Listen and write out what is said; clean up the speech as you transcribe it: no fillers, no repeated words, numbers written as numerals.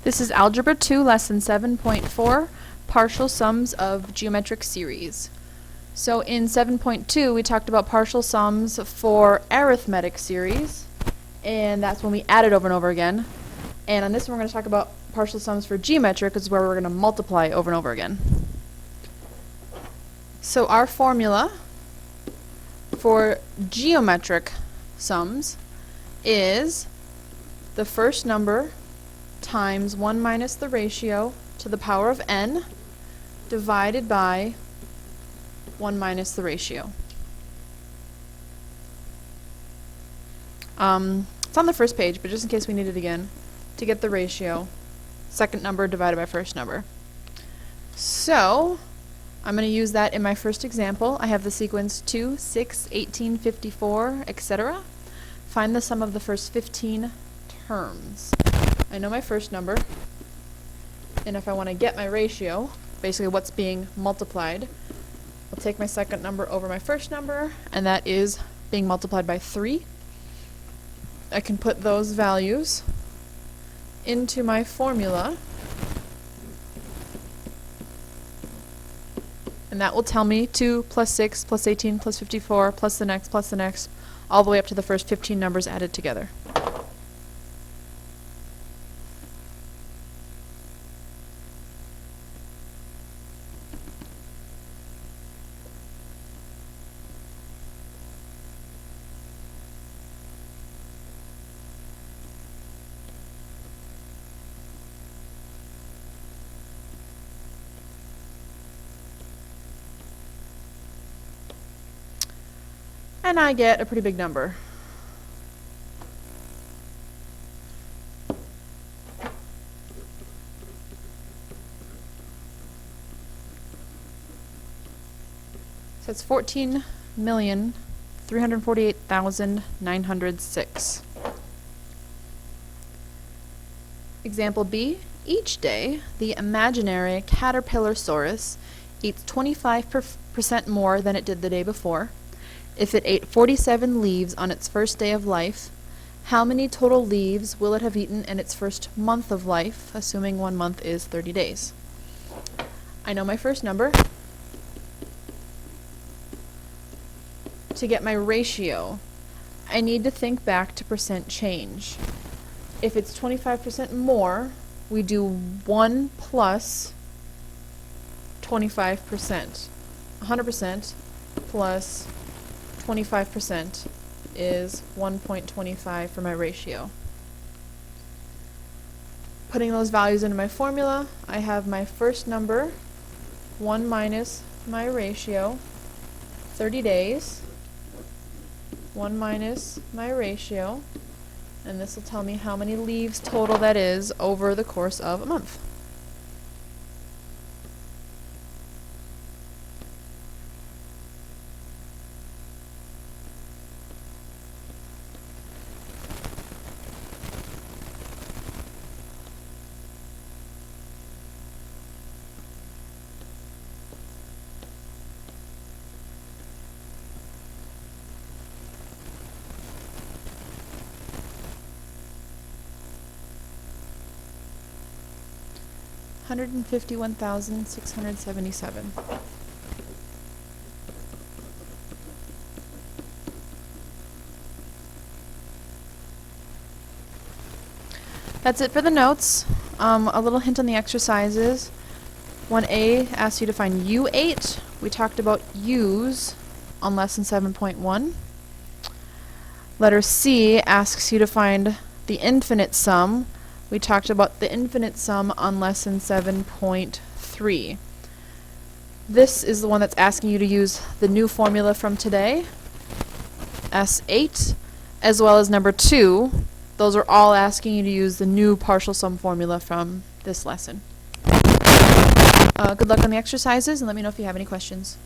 This is Algebra 2, Lesson 7.4, Partial Sums of Geometric Series. So in 7.2, we talked about partial sums for arithmetic series, and that's when we added over and over again. And on this one, we're going to talk about partial sums for geometric, which is where we're going to multiply over and over again. So our formula for geometric sums is the first number times 1 minus the ratio to the power of n divided by 1 minus the ratio. It's on the first page, but just in case we need it again, to get the ratio, second number divided by first number. So I'm going to use that in my first example. I have the sequence 2, 6, 18, 54, etc. Find the sum of the first 15 terms. I know my first number, and if I want to get my ratio, basically what's being multiplied, I'll take my second number over my first number, and that is being multiplied by 3. I can put those values into my formula, and that will tell me 2 plus 6 plus 18 plus 54 plus the next, all the way up to the first 15 numbers added together. And I get a pretty big number. So it's 14,348,906. Example B, each day the imaginary caterpillarsaurus eats 25% more than it did the day before. If it ate 47 leaves on its first day of life, how many total leaves will it have eaten in its first month of life, assuming 1 month is 30 days? I know my first number. To get my ratio, I need to think back to percent change. If it's 25% more, we do 1 plus 25%. 100% plus 25% is 1.25 for my ratio. Putting those values into my formula, I have my first number, 1 minus my ratio, 30 days, 1 minus my ratio, and this will tell me how many leaves total that is over the course of a month. $151,677. That's it for the notes. A little hint on the exercises. 1A asks you to find U8. We talked about U's on lesson 7.1. Letter C asks you to find the infinite sum. We talked about the infinite sum on lesson 7.3. This is the one that's asking you to use the new formula from today, S8, as well as number 2. Those are all asking you to use the new partial sum formula from this lesson. Good luck on the exercises, and let me know if you have any questions.